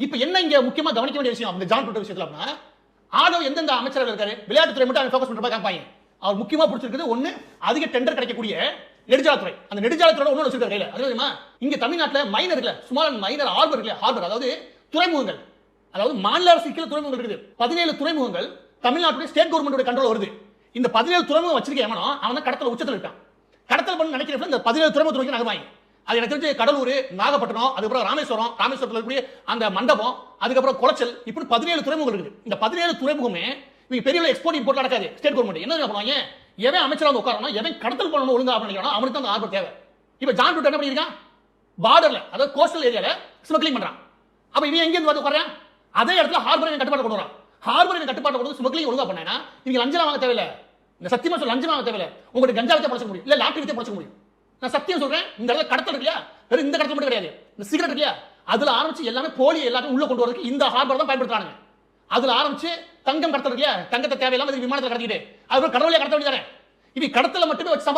இப்ப என்ன இங்க முக்கியமா கவனிக்க வேண்டிய விஷயம் அந்த ஜான் ட்ரூடோ விஷயத்துல அப்படின்னா ஆடோ எந்தெந்த அமைச்சர்கள் இருக்காரு விளையாட்டுத்துறை மட்டும் அவன் ஃபோக்கஸ் பண்ற மாதிரி காமிப்பாங்க. அவர் முக்கியமா பிடிச்சிருக்குது ஒண்ணு அதிக டெண்டர் கிடைக்கக்கூடிய நெடுஞ்சாலைத்துறை. அந்த நெடுஞ்சாலைத்துறை ஒண்ணு வச்சிருக்காரு கையில. அது தெரியுமா? இங்க தமிழ்நாட்டுல மைனர் இல்ல ஸ்மால் அண்ட் மைனர் ஹார்பர் இல்ல ஹார்பர் அதாவது துறைமுகங்கள். அதாவது மாநில அரசு கீழ துறைமுகங்கள் இருக்குது. 17 துறைமுகங்கள் தமிழ்நாட்டுடைய ஸ்டேட் கவர்மெண்டோட கண்ட்ரோல் வருது. இந்த 17 துறைமுகம் வச்சிருக்க எவனோ அவன் தான் கடத்தல உச்சத்துல இருக்கான். கடத்தல் பண்ண நினைக்கிறப்ப இந்த 17 துறைமுகத்துக்கு நகர்வாங்க. அது எனக்கு தெரிஞ்சு கடலூர், நாகப்பட்டினம், அதுக்கப்புறம் ராமேஸ்வரம், ராமேஸ்வரத்தில் இருக்கக்கூடிய அந்த மண்டபம், அதுக்கப்புறம் குளச்சல், இப்படி 17 துறைமுகங்கள் இருக்குது. இந்த 17 துறைமுகமே இவங்க பெரிய எக்ஸ்போர்ட் இம்போர்ட் நடக்காது. ஸ்டேட் கவர்மெண்ட் என்ன பண்ணுவாங்க? எவன் அமைச்சரா வந்து உட்காரணும், எவன் கடத்தல் பண்ணணும் ஒழுங்கா நினைக்கிறானோ அவனுக்கு தான் அந்த ஆர்டர் தேவை. இப்ப ஜான் ட்ரூடோ என்ன பண்ணிருக்கான்? பார்டர்ல அதாவது கோஸ்டல் ஏரியால ஸ்மக்லிங் பண்றான். அப்ப இவன் எங்க இருந்து வந்து உட்கார்றான்? அதே இடத்துல ஹார்பர் கட்டுப்பாடு கொண்டு வரான். ஹார்பர் கட்டுப்பாடு கொண்டு ஸ்மக்லிங் ஒழுங்கா பண்ணா இவங்க லஞ்சம் வாங்க தேவையில்லை. இந்த சத்தியமா சொல்ல லஞ்சம் வாங்க தேவையில்லை. உங்களுக்கு கஞ்சா வித்து பழச்ச முடியும், இல்ல லாட்டரி வித்து பழச்ச முடியும். நான் சத்தியம் சொல்றேன். இந்த இடத்துல கடத்தல் இல்லையா? வெறும் இந்த கடத்தல் மட்டும் கிடையாது. இந்த சிகரெட் இல்லையா? அதுல ஆரம்பிச்சு எல்லாமே போலி எல்லாத்தையும் உள்ள கொண்டு வரதுக்கு இந்த ஹார்பர் தான் பயன்படுத்துறாங்க. அதுல ஆரம்பிச்சு தங்கம் கடத்தல் இல்லையா? தங்கத்தை தேவையில்லாம விமானத்தில் கடத்திட்டு அதுக்கப்புறம் கடவுளே கடத்த வேண்டியதானே? இவங்க கடத்தல மட்டுமே வச்சு